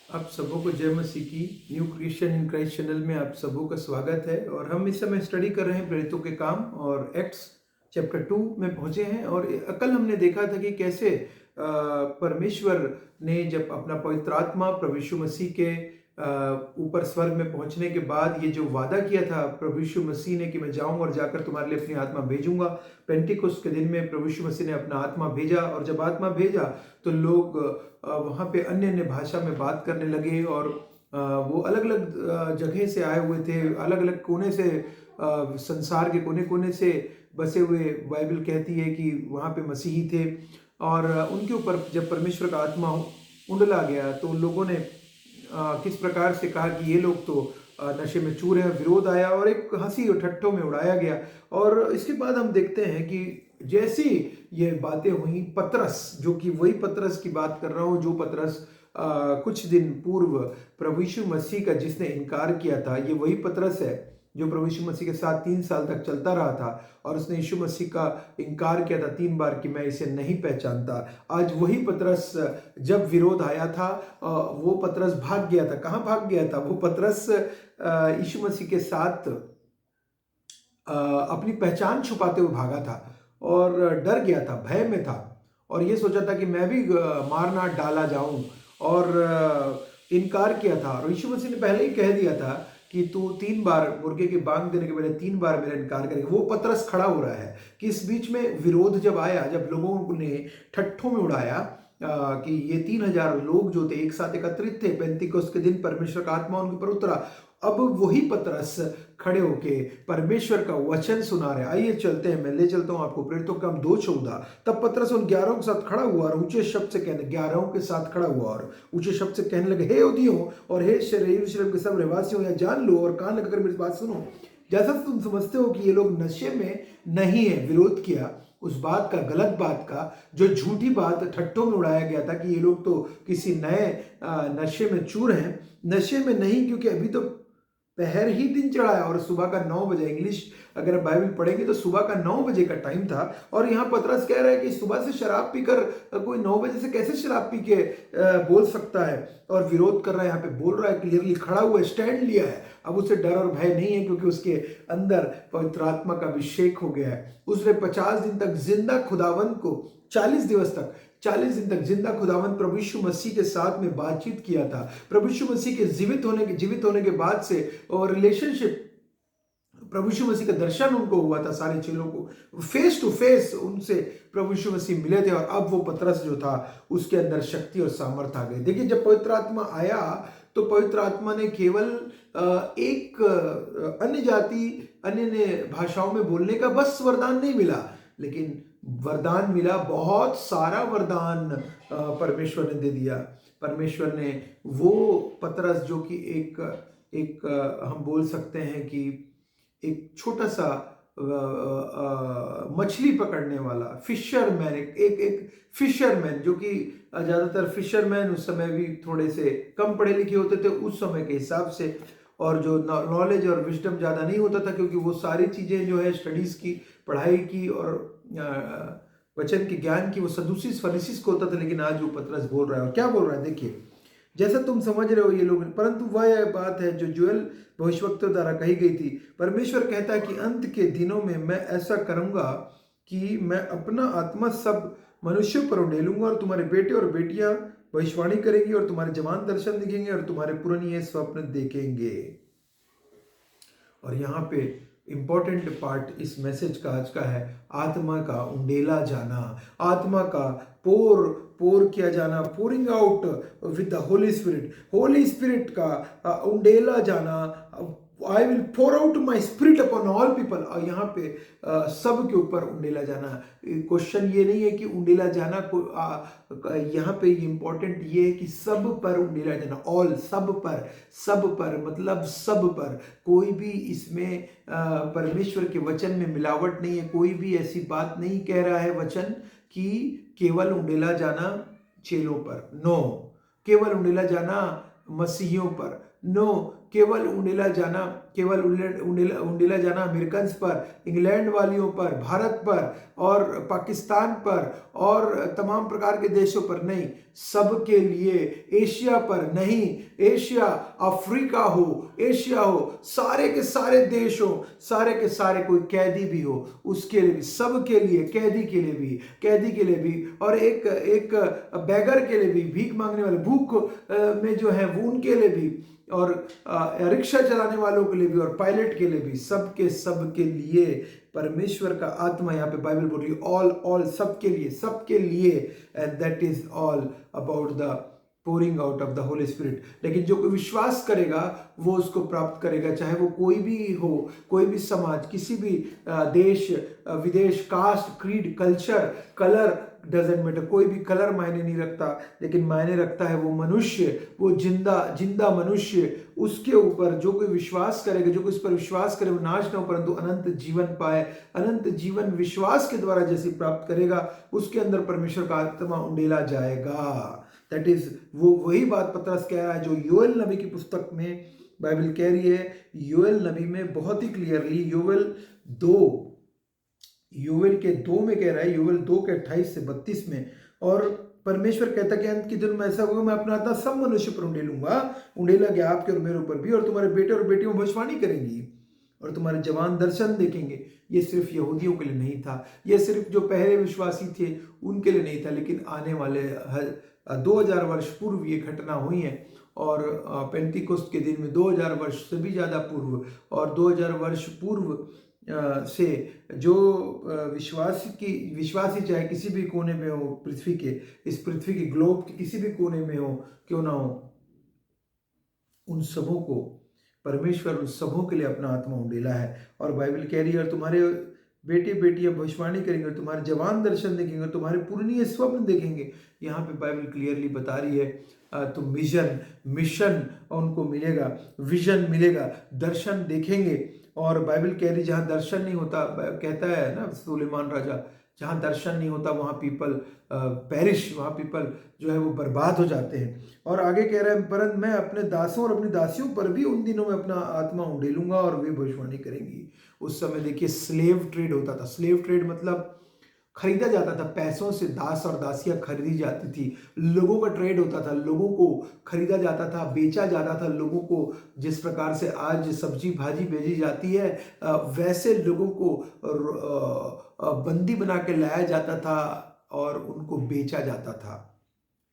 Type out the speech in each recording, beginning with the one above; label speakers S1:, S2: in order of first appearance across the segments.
S1: आप सबों को जय मसीह की। New Christian in Christ channel में आप सबों का स्वागत है। और हम इस समय स्टडी कर रहे हैं प्रेरितों के काम और एक्ट्स चैप्टर 2 में पहुंचे हैं। और कल हमने देखा था कि कैसे परमेश्वर ने जब अपना पवित्र आत्मा प्रभु यीशु मसीह के ऊपर स्वर्ग में पहुंचने के बाद ये जो वादा किया था प्रभु यीशु मसीह ने कि मैं जाऊंगा और जाकर तुम्हारे लिए अपनी आत्मा भेजूंगा। पेंटिकोस्ट के दिन में प्रभु यीशु मसीह ने अपना आत्मा भेजा, और जब आत्मा भेजा तो लोग वहाँ पे अन्य अन्य भाषा में बात करने लगे। और वो अलग अलग जगह से आए हुए थे, अलग अलग कोने से, संसार के कोने कोने से बसे हुए। बाइबल कहती है कि वहाँ पे मसीही थे, और उनके ऊपर जब परमेश्वर का आत्मा उंडला गया तो लोगों ने किस प्रकार से कहा कि ये लोग तो नशे में चूर हैं। विरोध आया और एक हंसी और ठट्ठों में उड़ाया गया। और इसके बाद हम देखते हैं कि जैसी ये बातें हुई, पतरस, जो कि वही पतरस की बात कर रहा हूँ जो पतरस कुछ दिन पूर्व प्रभु यीशु मसीह का जिसने इनकार किया था, ये वही पतरस है जो प्रभु यीशु मसीह के साथ 3 साल तक चलता रहा था। और उसने यीशु मसीह का इनकार किया था 3 बार कि मैं इसे नहीं पहचानता। आज वही पतरस, जब विरोध आया था, वो पतरस भाग गया था। कहाँ भाग गया था? वो पतरस यीशु मसीह के साथ अपनी पहचान छुपाते हुए भागा था और डर गया था, भय में था, और ये सोचा था कि मैं भी मारना डाला जाऊं, और इनकार किया था। और यीशु मसीह ने पहले ही कह दिया था कि तू 3 बार, मुर्गे की बांग देने के पहले 3 बार मेरा इनकार करेगा। वो पतरस खड़ा हो रहा है कि इस बीच में विरोध जब आया, जब लोगों ने ठट्ठों में उड़ाया कि ये 3000 लोग जो थे एक साथ एकत्रित थे, पेंतिकोस्त के दिन परमेश्वर का आत्मा उनके ऊपर उतरा। अब वही पतरस खड़े होके परमेश्वर का वचन सुना रहे। आइए चलते हैं, मैं ले चलता हूं आपको प्रेरितों का काम 2:14। तब पतरस उन 11 के साथ खड़ा हुआ और ऊंचे शब्द से कहने, 11 के साथ खड़ा हुआ और ऊंचे शब्द से कहने लगे, हे यहूदियों और हे यरूशलेम के सब रहवासियों, या जान लो और कान लगाकर मेरी बात सुनो। जैसा तुम समझते हो कि ये लोग नशे में नहीं है, विरोध किया उस बात का, गलत बात का, जो झूठी बात ठट्ठों में उड़ाया गया था कि ये लोग तो किसी नए नशे में चूर हैं। नशे में नहीं, क्योंकि अभी तो पहर ही दिन चढ़ा है और सुबह का 9 बजे। इंग्लिश अगर बाइबल पढ़ेंगे तो सुबह का 9 बजे का टाइम था। और यहाँ पतरस कह रहा है कि सुबह से शराब पीकर कोई 9 बजे से कैसे शराब पी के बोल सकता है, और विरोध कर रहा है। यहाँ पे बोल रहा है, क्लियरली खड़ा हुआ है, स्टैंड लिया है। अब उसे डर और भय नहीं है, क्योंकि उसके अंदर पवित्र आत्मा का अभिषेक हो गया है। उसने 50 दिन तक जिंदा खुदावंत को, 40 दिवस तक, 40 दिन तक जिंदा खुदावंत प्रभु यीशु मसीह के साथ में बातचीत किया था। प्रभु यीशु मसीह के जीवित होने के बाद से, और रिलेशनशिप, प्रभु यीशु मसीह का दर्शन उनको हुआ था, सारे चेलों को फेस टू फेस उनसे प्रभु यीशु मसीह मिले थे। और अब वो पतरस जो था उसके अंदर शक्ति और सामर्थ आ गई। देखिए, जब पवित्र आत्मा आया तो पवित्र आत्मा ने केवल एक अन्य जाति, अन्य भाषाओं में बोलने का बस वरदान नहीं मिला, लेकिन वरदान मिला, बहुत सारा वरदान परमेश्वर ने दे दिया। परमेश्वर ने वो पतरस, जो कि एक हम बोल सकते हैं कि एक छोटा सा मछली पकड़ने वाला फिशरमैन, एक फिशरमैन, जो कि ज़्यादातर फिशरमैन उस समय भी थोड़े से कम पढ़े लिखे होते थे उस समय के हिसाब से, और जो नॉलेज और विजडम ज़्यादा नहीं होता था, क्योंकि वो सारी चीज़ें जो है स्टडीज़ की, पढ़ाई की और वचन के ज्ञान की वो सदूसीस फरीसीस को होता था। लेकिन आज वो पतरस बोल रहा है, और क्या बोल रहा है देखिए, जैसा तुम समझ रहे हो ये लोग, परंतु वह बात है जो जोएल भविष्यवक्ता द्वारा कही गई थी। परमेश्वर कहता है कि अंत के दिनों में मैं ऐसा करूंगा कि मैं अपना आत्मा सब मनुष्यों पर उंडेलूंगा, और तुम्हारे बेटे और बेटियां भविष्यवाणी करेंगी, और तुम्हारे जवान दर्शन दिखेंगे, और तुम्हारे पुराने स्वप्न देखेंगे। और यहाँ पे इंपॉर्टेंट पार्ट इस मैसेज का आज का है, आत्मा का उंडेला जाना, आत्मा का पोर किया जाना, pouring out with the Holy Spirit, Holy Spirit का उंडेला जाना। I will pour out my spirit upon all people. और यहाँ पे सब के ऊपर उंडेला जाना। क्वेश्चन ये नहीं है कि उंडेला जाना को, यहाँ पे इंपॉर्टेंट ये है कि सब पर उंडेला जाना, ऑल, सब पर मतलब सब पर। कोई भी इसमें परमेश्वर के वचन में मिलावट नहीं है। कोई भी ऐसी बात नहीं कह रहा है वचन कि केवल उंडेला जाना चेलों पर, नो, केवल उंडेला जाना मसीहियों पर नो, केवल उंडेला जाना अमेरिकन पर, इंग्लैंड वालियों पर, भारत पर और पाकिस्तान पर और तमाम प्रकार के देशों पर नहीं, सबके लिए। एशिया पर नहीं, एशिया, अफ्रीका हो, एशिया हो, सारे के सारे देश हो, सारे के सारे, कोई कैदी भी हो उसके लिए भी, सबके लिए, कैदी के लिए भी और एक बैगर के लिए भी, भीख मांगने वाले, भूख में जो है वो उनके लिए भी, और रिक्शा चलाने वालों के लिए भी और पायलट के लिए भी, सबके लिए परमेश्वर का आत्मा, यहाँ पे बाइबल बोल रही है ऑल, सबके लिए and that is all about the pouring out of the Holy spirit. लेकिन जो कोई विश्वास करेगा वो उसको प्राप्त करेगा, चाहे वो कोई भी हो, कोई भी समाज, किसी भी देश विदेश, caste, creed, culture, colour, doesn't matter, कोई भी कलर मायने नहीं रखता, लेकिन मायने रखता है वो मनुष्य, वो जिंदा मनुष्य, उसके ऊपर जो कोई विश्वास करेगा, जो कोई इस पर विश्वास करे वो नाश न हो परंतु अनंत जीवन पाए। अनंत जीवन विश्वास के द्वारा जैसे प्राप्त करेगा उसके अंदर परमेश्वर का आत्मा उंडेला जाएगा। दैट इज वही बात पतरस कह रहा है जो योएल नबी की पुस्तक में बाइबल कह रही है। योएल नबी में बहुत ही क्लियरली योएल के 2 में कह रहा है, योएल 2 के 28 से 32 में, और परमेश्वर कहता कि अंत के दिन में ऐसा होगा, मैं अपना आत्मा सब मनुष्य पर उंडेला गया आपके और मेरे ऊपर भी, और तुम्हारे बेटे और बेटियों में भविष्यवाणी करेंगी और तुम्हारे जवान दर्शन देखेंगे। ये सिर्फ यहूदियों के लिए नहीं था, ये सिर्फ जो पहले विश्वासी थे उनके लिए नहीं था, लेकिन आने वाले 2000 वर्ष पूर्व ये घटना हुई है। और पेंतीकोस्त के दिन में 2000 वर्ष से भी ज़्यादा पूर्व और 2000 वर्ष पूर्व से जो विश्वासी चाहे किसी भी कोने में हो, इस पृथ्वी के ग्लोब के किसी भी कोने में हो क्यों ना हो, उन सबों को परमेश्वर उन सबों के लिए अपना आत्मा उंडेला है। और बाइबल कह रही है और तुम्हारे बेटे बेटियां भविष्यवाणी करेंगे, तुम्हारे जवान दर्शन देखेंगे, तुम्हारे पूर्णीय स्वप्न देखेंगे। यहाँ पे बाइबल क्लियरली बता रही है तो मिशन उनको मिलेगा, विजन मिलेगा, दर्शन देखेंगे। और बाइबल कह रही जहाँ दर्शन नहीं होता, कहता है ना सुलेमान राजा, जहाँ दर्शन नहीं होता वहाँ पीपल पेरिश, वहाँ पीपल जो है वो बर्बाद हो जाते हैं। और आगे कह रहा है परंतु मैं अपने दासों और अपनी दासियों पर भी उन दिनों में अपना आत्मा उंडेलूंगा और वे भविष्यवाणी करेंगी। उस समय देखिए स्लेव ट्रेड होता था। स्लेव ट्रेड मतलब खरीदा जाता था, पैसों से दास और दासियां खरीदी जाती थी, लोगों का ट्रेड होता था, लोगों को खरीदा जाता था, बेचा जाता था। लोगों को जिस प्रकार से आज सब्जी भाजी भेजी जाती है वैसे लोगों को बंदी बना के लाया जाता था और उनको बेचा जाता था।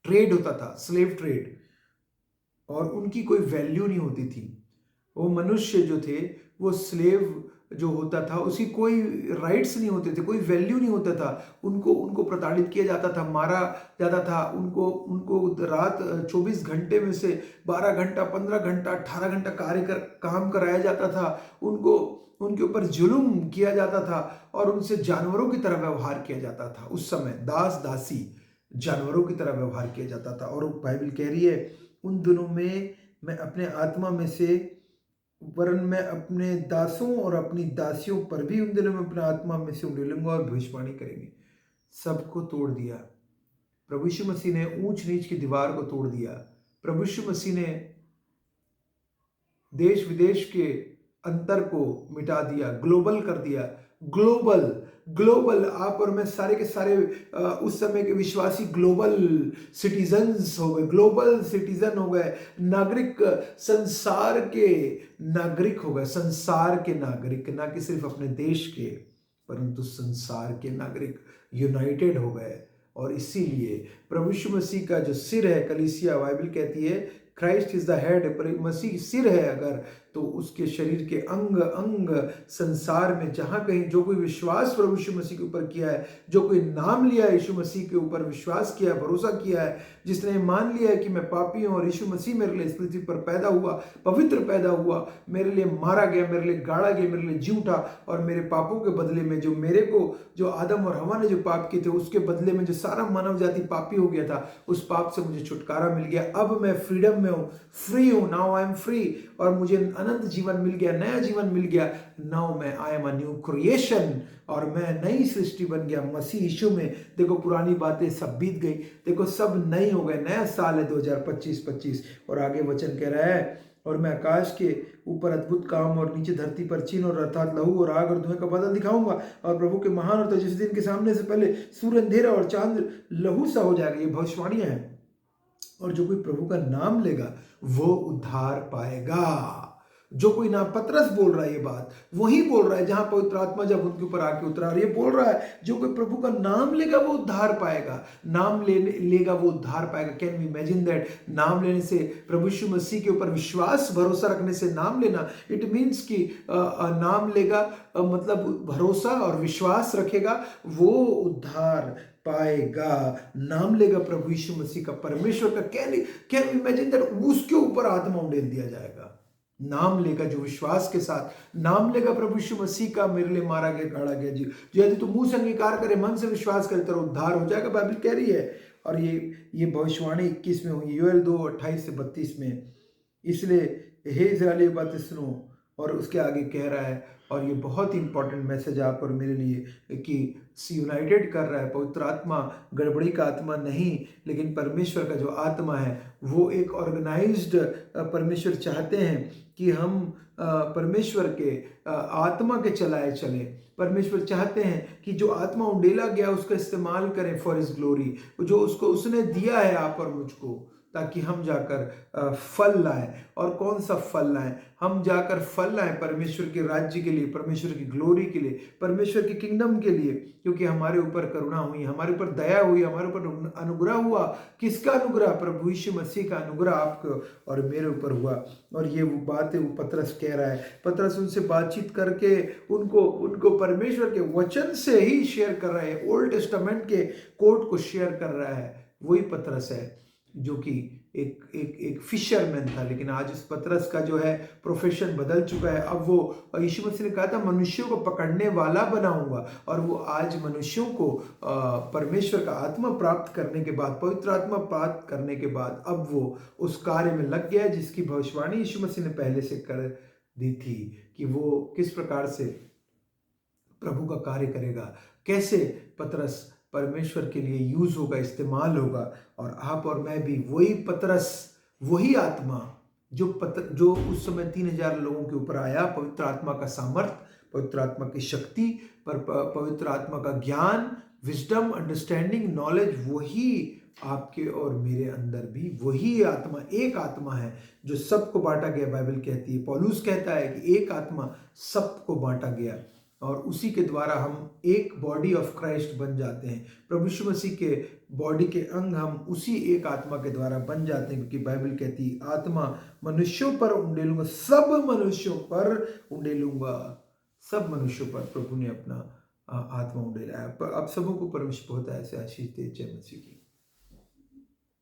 S1: ट्रेड होता था, स्लेव ट्रेड, और उनकी कोई वैल्यू नहीं होती थी। वो मनुष्य जो थे, वो स्लेव जो होता था उसकी कोई राइट्स नहीं होते थे, कोई वैल्यू नहीं होता था। उनको प्रताड़ित किया जाता था, मारा जाता था। उनको रात 24 घंटे में से 12 घंटा, 15 घंटा, 18 घंटा काम कराया जाता था। उनके ऊपर जुल्म किया जाता था और उनसे जानवरों की तरह व्यवहार किया जाता था। उस समय दास दासी जानवरों की तरह व्यवहार किया जाता था। और बाइबल कह रही है उन दिनों में मैं अपने आत्मा में से, वरन मैं अपने दासों और अपनी दासियों पर भी उन दिनों में अपने आत्मा में से उंडेलूंगा और भविष्यवाणी करेंगे। सबको तोड़ दिया प्रभु यीशु मसीह ने, ऊंच नीच की दीवार को तोड़ दिया। प्रभु यीशु मसीह ने देश विदेश के अंतर को मिटा दिया, ग्लोबल कर दिया। ग्लोबल आप और मैं सारे के सारे उस समय के विश्वासी ग्लोबल सिटीजन्स हो गए, ग्लोबल सिटीजन हो गए, नागरिक, संसार के नागरिक हो गए, संसार के नागरिक, ना कि सिर्फ अपने देश के परंतु संसार के नागरिक यूनाइटेड हो गए। और इसीलिए प्रभु यीशु मसीह का जो सिर है, कलीसिया, बाइबल कहती है क्राइस्ट इज द हेड, मसीह सिर है अगर, तो उसके शरीर के अंग अंग संसार में जहां कहीं जो कोई विश्वास प्रभु यीशु मसीह के ऊपर किया है, जो कोई नाम लिया है, यीशु मसीह के ऊपर विश्वास किया, भरोसा किया है, जिसने मान लिया है कि मैं पापी हूं और यीशु मसीह मेरे लिए इस पृथ्वी पर पैदा हुआ, पवित्र पैदा हुआ, मेरे लिए मारा गया, मेरे लिए गाड़ा गया, मेरे लिए जी उठा, और मेरे पापों के बदले में जो आदम और हवा ने जो पाप किए थे उसके बदले में जो सारा मानव जाति पापी हो गया था, उस पाप से मुझे छुटकारा मिल गया। अब मैं फ्रीडम में हूँ, फ्री हूँ, नाउ आई एम फ्री, और मुझे अनंत जीवन मिल गया, नया जीवन मिल गया। नाउ मैं I am a new creation, और मैं नई सृष्टि बन गया मसीह यीशु में। देखो पुरानी बातें सब बीत गई, देखो सब नई हो गए, नया साल है 2025। और आगे वचन कह रहा है और मैं आकाश के ऊपर अद्भुत काम और नीचे धरती पर चिन्ह और अर्थात लहू और आग और धुएं का बादल दिखाऊंगा। और प्रभु के महान और तेजस्वी दिन के सामने से पहले सूर्य अंधेरा और चांद लहू सा हो जाएगा। ये भविष्यवाणियां हैं। और जो कोई प्रभु का नाम लेगा वो उद्धार पाएगा। जो कोई ना पतरस बोल रहा है ये बात, वही बोल रहा है जहां पवित्र आत्मा जब उनके ऊपर आके उतरा, और ये बोल रहा है जो कोई प्रभु का नाम लेगा वो उद्धार पाएगा। नाम लेगा वो उद्धार पाएगा। Can we imagine that? नाम लेने से, प्रभु यीशु मसीह के ऊपर विश्वास भरोसा रखने से नाम लेना, इट मीन्स कि नाम लेगा मतलब भरोसा और विश्वास रखेगा वो उद्धार पाएगा। नाम लेगा प्रभु यीशु मसीह का, परमेश्वर का। Can we imagine that? उसके ऊपर आत्मा उंडेल दिया जाएगा। नाम लेगा जो विश्वास के साथ नाम लेगा प्रभु यीशु मसीह का, मेरे लिए मारा गया, गाड़ा गया जी, जो यदि तू मुंह से अंगीकार करे, मन से विश्वास करे, तेरा उद्धार हो जाएगा, बाइबल कह रही है। और ये भविष्यवाणी 21 में हुई, योएल 2:28 से 32 में। इसलिए हे इज़राइली बातें सुनो, और उसके आगे कह रहा है, और ये बहुत ही इंपॉर्टेंट मैसेज आप और मेरे लिए, कि यूनाइटेड कर रहा है। पवित्र आत्मा गड़बड़ी का आत्मा नहीं, लेकिन परमेश्वर का जो आत्मा है वो एक ऑर्गेनाइज्ड, परमेश्वर चाहते हैं कि हम परमेश्वर के आत्मा के चलाए चलें। परमेश्वर चाहते हैं कि जो आत्मा उंडेला गया उसका इस्तेमाल करें फॉर हिज ग्लोरी, जो उसको उसने दिया है आप और मुझको, ताकि हम जाकर फल लाएं। और कौन सा फल लाएं? हम जाकर फल लाएं परमेश्वर के राज्य के लिए, परमेश्वर की ग्लोरी के लिए, परमेश्वर के किंगडम के लिए, क्योंकि हमारे ऊपर करुणा हुई, हमारे ऊपर दया हुई, हमारे ऊपर अनुग्रह हुआ। किसका अनुग्रह? प्रभु यीशु मसीह का अनुग्रह आपको और मेरे ऊपर हुआ। और ये वो बात है, वो पतरस कह रहा है। पतरस उनसे बातचीत करके उनको परमेश्वर के वचन से ही शेयर कर रहा है, ओल्ड टेस्टामेंट के कोट को शेयर कर रहा है। वही पतरस है जो कि एक फिशरमैन था, लेकिन आज इस पतरस का जो है प्रोफेशन बदल चुका है। अब वो, यीशु मसीह ने कहा था मनुष्यों को पकड़ने वाला बनाऊंगा, और वो आज मनुष्यों को परमेश्वर का आत्मा प्राप्त करने के बाद, पवित्र आत्मा प्राप्त करने के बाद, अब वो उस कार्य में लग गया जिसकी भविष्यवाणी यीशु मसीह ने पहले से कर दी थी, कि वो किस प्रकार से प्रभु का कार्य करेगा, कैसे पतरस परमेश्वर के लिए यूज होगा, इस्तेमाल होगा। और आप और मैं भी वही पतरस, वही आत्मा जो उस समय 3000 लोगों के ऊपर आया, पवित्र आत्मा का सामर्थ, पवित्र आत्मा की शक्ति, पवित्र आत्मा का ज्ञान, विजडम, अंडरस्टैंडिंग, नॉलेज, वही आपके और मेरे अंदर भी वही आत्मा, एक आत्मा है जो सबको बांटा गया। बाइबल कहती है, पौलुस कहता है कि एक आत्मा सबको बांटा गया, और उसी के द्वारा हम एक बॉडी ऑफ क्राइस्ट बन जाते हैं। प्रभु यीशु मसीह के बॉडी के अंग हम उसी एक आत्मा के द्वारा बन जाते हैं, क्योंकि बाइबल कहती है आत्मा मनुष्यों पर उंडेलूंगा, सब मनुष्यों पर उंडेलूंगा, सब मनुष्यों पर प्रभु ने अपना आत्मा उंडेला है। आप सबों को परमेश्वर बहुत ऐसे आशीष दे। जय मसीह की।